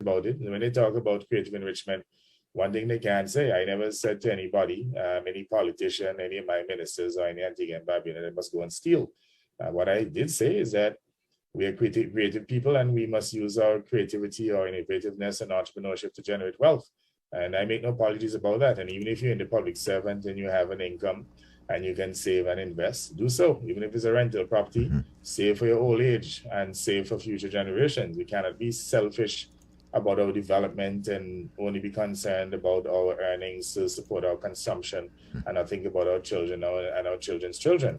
about it. And when they talk about creative enrichment, one thing they can't say, I never said to anybody, any politician, any of my ministers or any Antigua and Barbuda, they must go and steal. What I did say is that we are creative people and we must use our creativity or innovativeness and entrepreneurship to generate wealth. And I make no apologies about that. And even if you're in the public servant and you have an income and you can save and invest, do so. Even if it's a rental property, save for your old age and save for future generations. We cannot be selfish about our development and only be concerned about our earnings to support our consumption and not think about our children and our children's children.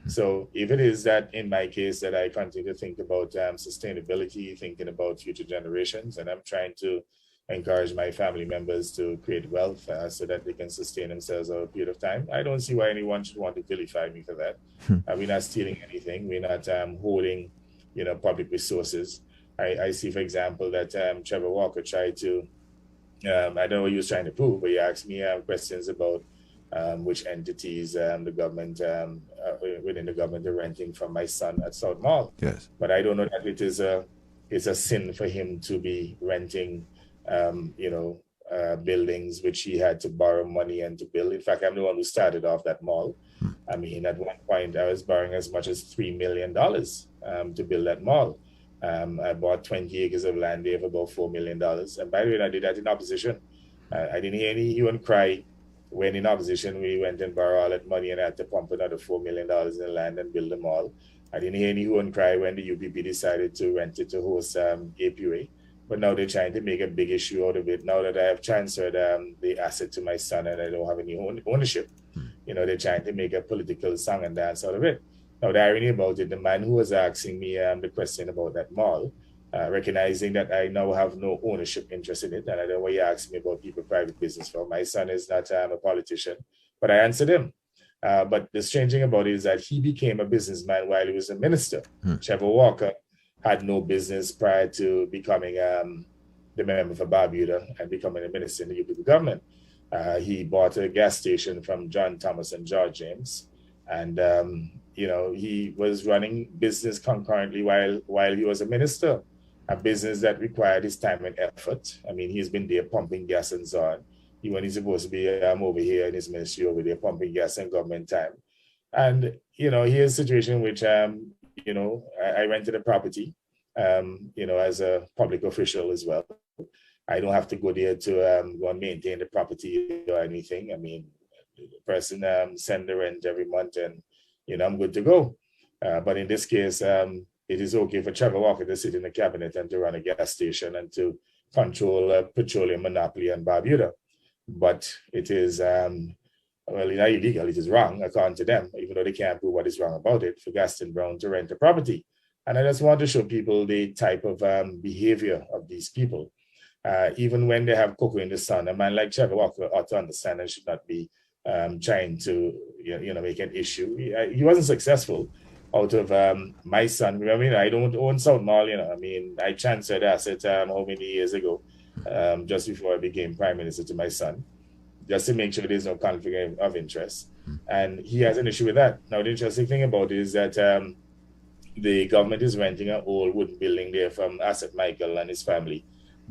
So if it is that in my case that I continue to think about sustainability, thinking about future generations, and I'm trying to encourage my family members to create wealth so that they can sustain themselves over a period of time, I don't see why anyone should want to vilify me for that. We're not stealing anything. We're not holding, public resources. I see, for example, that Trevor Walker tried to, I don't know what he was trying to prove, but he asked me questions about which entities the government, within the government, are renting from my son at South Mall. Yes. But I don't know that it's a sin for him to be renting, buildings which he had to borrow money and to build. In fact, I'm the one who started off that mall. I mean, at one point, I was borrowing as much as $3 million to build that mall. I bought 20 acres of land there for about $4 million. And by the way, I did that in opposition. I didn't hear any hue and cry when in opposition we went and borrowed all that money and had to pump another $4 million in the land and build a mall. I didn't hear any hue and cry when the UPP decided to rent it to host APUA. But now they're trying to make a big issue out of it. Now that I have transferred the asset to my son and I don't have any ownership, they're trying to make a political song and dance out of it. Now, the irony about it, the man who was asking me the question about that mall, recognizing that I now have no ownership interest in it, and I don't know why he asked me about people private business for. My son is not a politician, but I answered him. But the strange thing about it is that he became a businessman while he was a minister. Trevor Walker had no business prior to becoming the member for Barbuda and becoming a minister in the UPP government. He bought a gas station from John Thomas and George James, and he was running business concurrently while he was a minister, a business that required his time and effort. I mean, he's been there pumping gas and so on. When he's supposed to be over here in his ministry over there pumping gas and government time. And, here's a situation in which, I rented a property, as a public official as well. I don't have to go there to go and maintain the property or anything. I mean, the person send the rent every month and, I'm good to go. But in this case, it is okay for Trevor Walker to sit in the cabinet and to run a gas station and to control a petroleum monopoly on Barbuda. But it is, it's not illegal, it is wrong, according to them, even though they can't prove what is wrong about it, for Gaston Browne to rent a property. And I just want to show people the type of behavior of these people. Even when they have cocoa in the sun, a man like Trevor Walker ought to understand and should not be trying to make an issue. He wasn't successful out of my son. I mean, I don't own South Mall. I transferred assets how many years ago, just before I became prime minister, to my son, just to make sure there's no conflict of interest. And he has an issue with that. Now, the interesting thing about it is that the government is renting an old wooden building there from Asset Michael and his family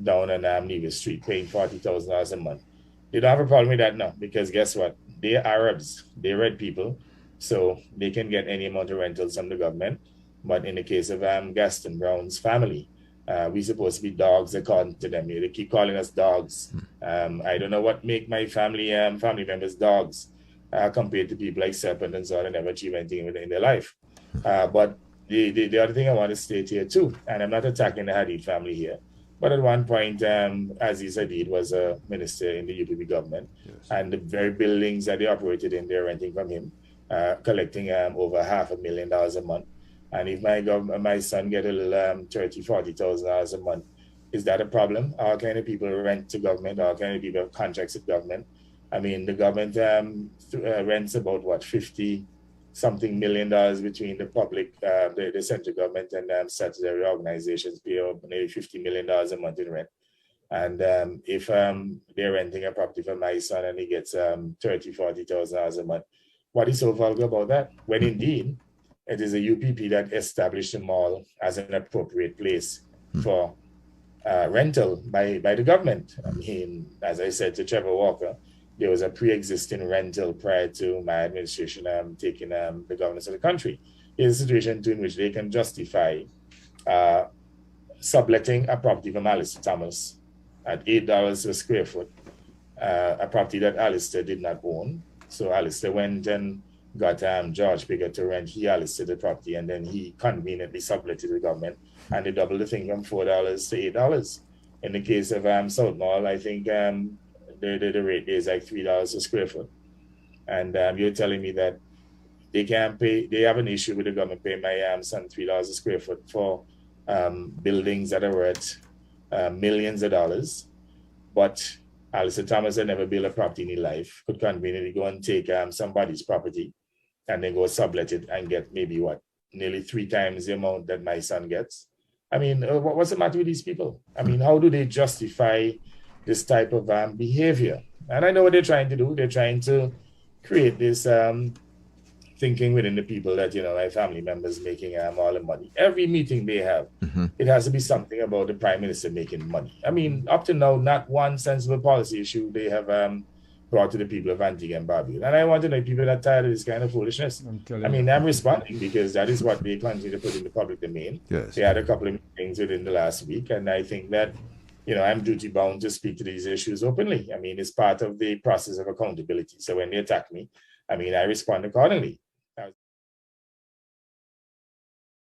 down on Nevis Street, paying $40,000 a month. They don't have a problem with that now, because guess what? They're Arabs, they're red people, so they can get any amount of rentals from the government. But in the case of Gaston Browne's family, we're supposed to be dogs according to them. They keep calling us dogs. I don't know what make my family members dogs compared to people like Serpent and so on, and never achieve anything in their life. But the other thing I want to state here too, and I'm not attacking the Hadid family here, but at one point, Aziz Hadid was a minister in the UPP government, yes. And the very buildings that they operated in, they're renting from him, collecting over $500,000 a month. And if my son get a little $30,000-$40,000 a month, is that a problem? All kind of people rent to government, all kind of people have contracts with government. I mean, the government rents about $50-something million between the public, the central government and statutory organizations pay nearly $50 million a month in rent. And if they're renting a property for my son and he gets $30,000-$40,000 a month, what is so vulgar about that? When indeed, it is a UPP that established the mall as an appropriate place for rental by the government. I mean, as I said to Trevor Walker, there was a pre-existing rental prior to my administration taking the governance of the country. Here's a situation in which they can justify uh, subletting a property from Alistair Thomas at $8 a square foot, a property that Alistair did not own. So Alistair went and got George Bigger to rent Alistair the property, and then he conveniently subletted to the government, and they doubled the thing from $4 to $8. In the case of South Mall, I think the rate is like $3 a square foot. And you're telling me that they can't pay, they have an issue with the government paying my son $3 a square foot for buildings that are worth millions of dollars. But Alistair Thomas had never built a property in his life, could conveniently go and take somebody's property and then go sublet it and get maybe nearly 3 times the amount that my son gets. I mean, what's the matter with these people? I mean, how do they justify this type of behavior? And I know what they're trying to do. They're trying to create this thinking within the people that, my family members making all the money. Every meeting they have, it has to be something about the prime minister making money. I mean, up to now, not one sensible policy issue they have brought to the people of Antigua and Barbuda. And I want to know if people are tired of this kind of foolishness. I'm responding because that is what they continue to put in the public domain. Yes. They had a couple of meetings within the last week, and I think that, I'm duty bound to speak to these issues openly. I mean, it's part of the process of accountability. So when they attack me, I respond accordingly.